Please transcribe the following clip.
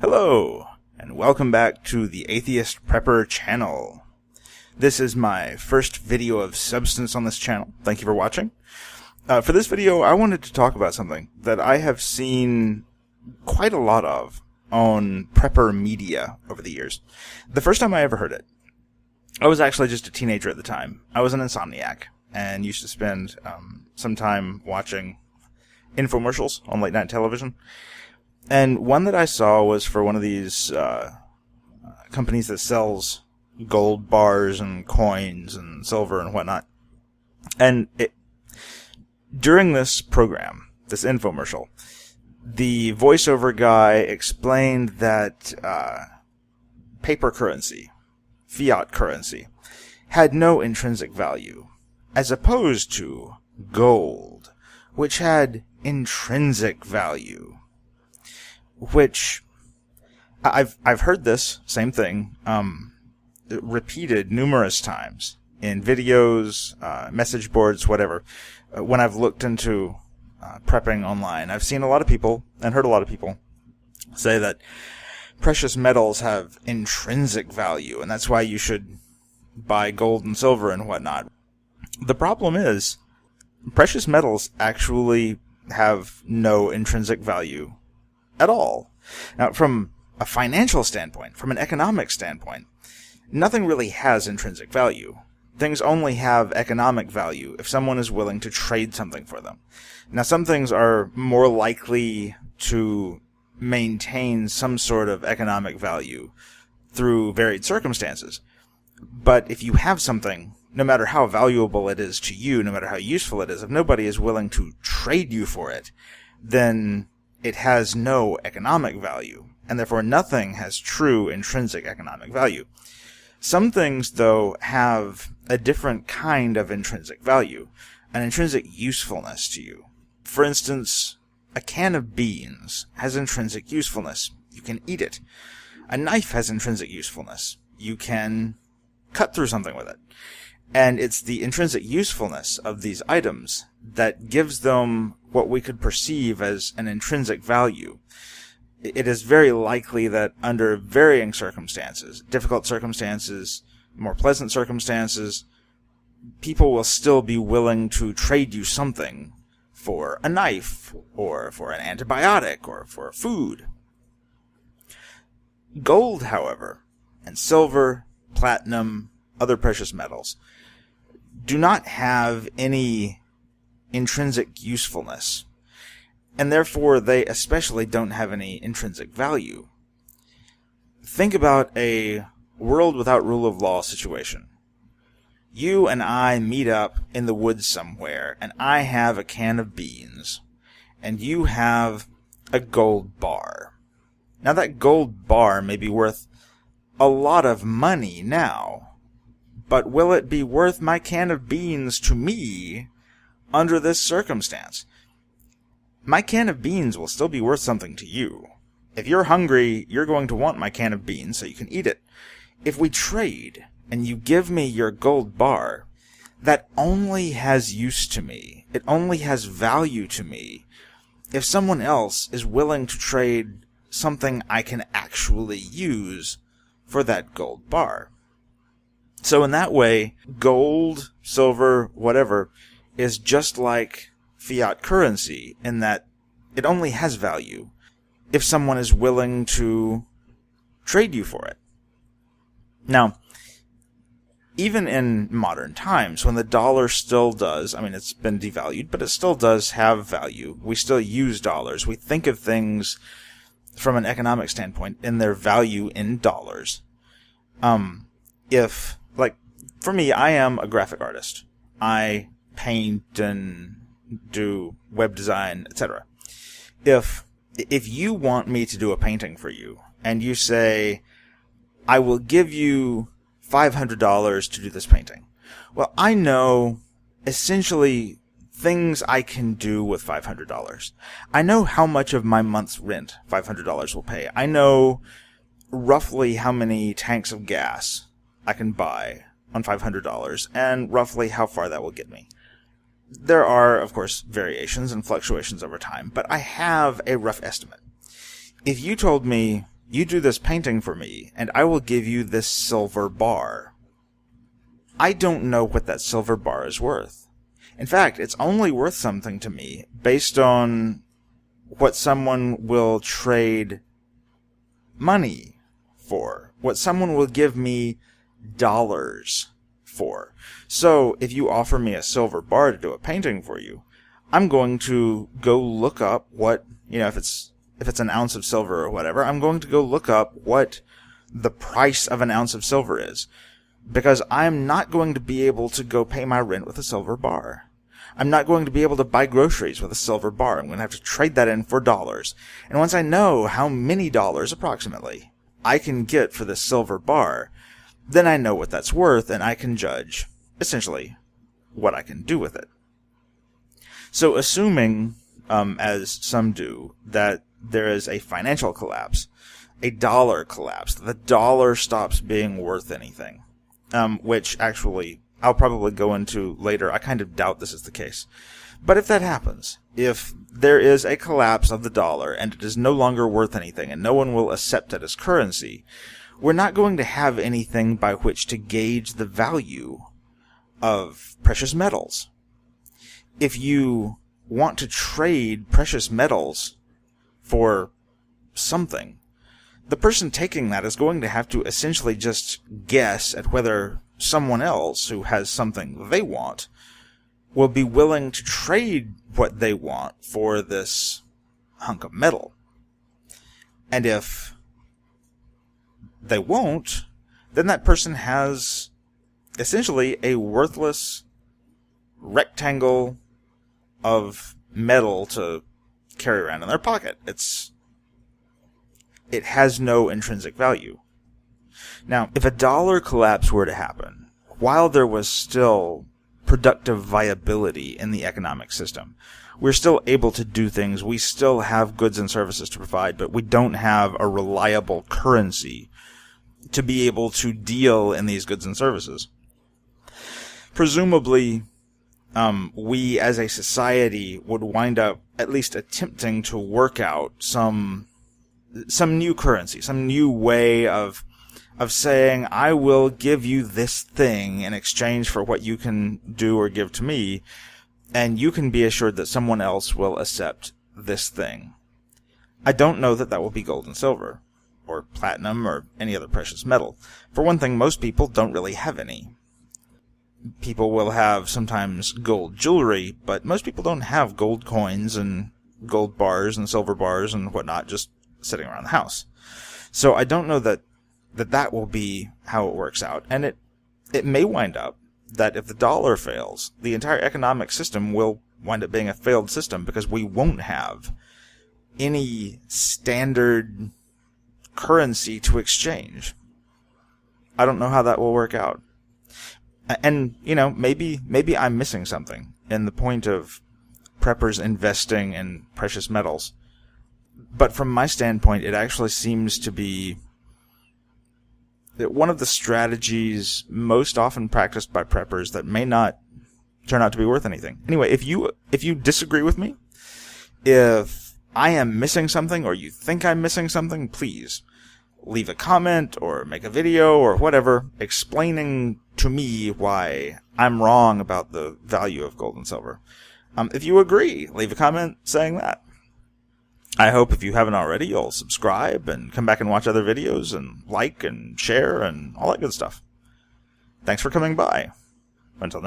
Hello, and welcome back to the Atheist Prepper channel. This is my first video of substance on this channel. Thank you for watching. For this video, I wanted to talk about something that I have seen quite a lot of on prepper media over the years. The first time I ever heard it, I was actually just a teenager at the time. I was an insomniac and used to spend some time watching infomercials on late night television. And one that I saw was for one of these companies that sells gold bars and coins and silver and whatnot. And during this program, this infomercial, the voiceover guy explained that paper currency, fiat currency, had no intrinsic value, as opposed to gold, which had intrinsic value. Which, I've heard this same thing repeated numerous times in videos, message boards, whatever. When I've looked into prepping online, I've seen a lot of people and heard a lot of people say that precious metals have intrinsic value, and that's why you should buy gold and silver and whatnot. The problem is, precious metals actually have no intrinsic value at all. Now, from a financial standpoint, from an economic standpoint, nothing really has intrinsic value. Things only have economic value if someone is willing to trade something for them. Now, some things are more likely to maintain some sort of economic value through varied circumstances. But if you have something, no matter how valuable it is to you, no matter how useful it is, if nobody is willing to trade you for it, then it has no economic value, and therefore nothing has true intrinsic economic value. Some things, though, have a different kind of intrinsic value, an intrinsic usefulness to you. For instance, a can of beans has intrinsic usefulness. You can eat it. A knife has intrinsic usefulness. You can cut through something with it. And it's the intrinsic usefulness of these items that gives them what we could perceive as an intrinsic value. It is very likely that under varying circumstances, difficult circumstances, more pleasant circumstances, people will still be willing to trade you something for a knife, or for an antibiotic, or for food. Gold, however, and silver, platinum, other precious metals, do not have any intrinsic usefulness, and therefore they especially don't have any intrinsic value. Think about a world without rule of law situation. You and I meet up in the woods somewhere, and I have a can of beans, and you have a gold bar. Now that gold bar may be worth a lot of money now, but will it be worth my can of beans to me under this circumstance? My can of beans will still be worth something to you. If you're hungry, you're going to want my can of beans so you can eat it. If we trade, and you give me your gold bar, that only has use to me. It only has value to me if someone else is willing to trade something I can actually use for that gold bar. So in that way, gold, silver, whatever, is just like fiat currency in that it only has value if someone is willing to trade you for it. Now, even in modern times, when the dollar still does, I mean, it's been devalued, but it still does have value. We still use dollars. We think of things from an economic standpoint in their value in dollars. For me, I am a graphic artist. I paint and do web design, etc. If you want me to do a painting for you, and you say, I will give you $500 to do this painting. Well, I know essentially things I can do with $500. I know how much of my month's rent $500 will pay. I know roughly how many tanks of gas I can buy on $500, and roughly how far that will get me. There are, of course, variations and fluctuations over time, but I have a rough estimate. If you told me you do this painting for me, and I will give you this silver bar. I don't know what that silver bar is worth. In fact, it's only worth something to me based on what someone will trade money for, what someone will give me dollars for. So, if you offer me a silver bar to do a painting for you, I'm going to go look up what, if it's an ounce of silver or whatever, I'm going to go look up what the price of an ounce of silver is. Because I'm not going to be able to go pay my rent with a silver bar. I'm not going to be able to buy groceries with a silver bar. I'm going to have to trade that in for dollars. And once I know how many dollars, approximately, I can get for this silver bar, then I know what that's worth, and I can judge, essentially, what I can do with it. So assuming, as some do, that there is a financial collapse, a dollar collapse, the dollar stops being worth anything, which actually I'll probably go into later. I kind of doubt this is the case. But if that happens, if there is a collapse of the dollar and it is no longer worth anything and no one will accept it as currency, we're not going to have anything by which to gauge the value of precious metals. If you want to trade precious metals for something, the person taking that is going to have to essentially just guess at whether someone else who has something they want will be willing to trade what they want for this hunk of metal. And if they won't, then that person has essentially a worthless rectangle of metal to carry around in their pocket. It has no intrinsic value. Now, if a dollar collapse were to happen, while there was still productive viability in the economic system, we're still able to do things, we still have goods and services to provide, but we don't have a reliable currency to be able to deal in these goods and services. Presumably, we as a society would wind up at least attempting to work out some new currency, some new way of saying, I will give you this thing in exchange for what you can do or give to me, and you can be assured that someone else will accept this thing. I don't know that that will be gold and silver, or platinum, or any other precious metal. For one thing, most people don't really have any. People will have sometimes gold jewelry, but most people don't have gold coins and gold bars and silver bars and whatnot just sitting around the house. So I don't know that will be how it works out. And it may wind up that if the dollar fails, the entire economic system will wind up being a failed system because we won't have any standard currency to exchange. I don't know how that will work out. And, maybe I'm missing something in the point of preppers investing in precious metals. But from my standpoint, it actually seems to be one of the strategies most often practiced by preppers that may not turn out to be worth anything. Anyway, if you disagree with me, if I am missing something or you think I'm missing something, please leave a comment or make a video or whatever explaining to me why I'm wrong about the value of gold and silver. If you agree, leave a comment saying that. I hope if you haven't already, you'll subscribe and come back and watch other videos and like and share and all that good stuff. Thanks for coming by. Until then.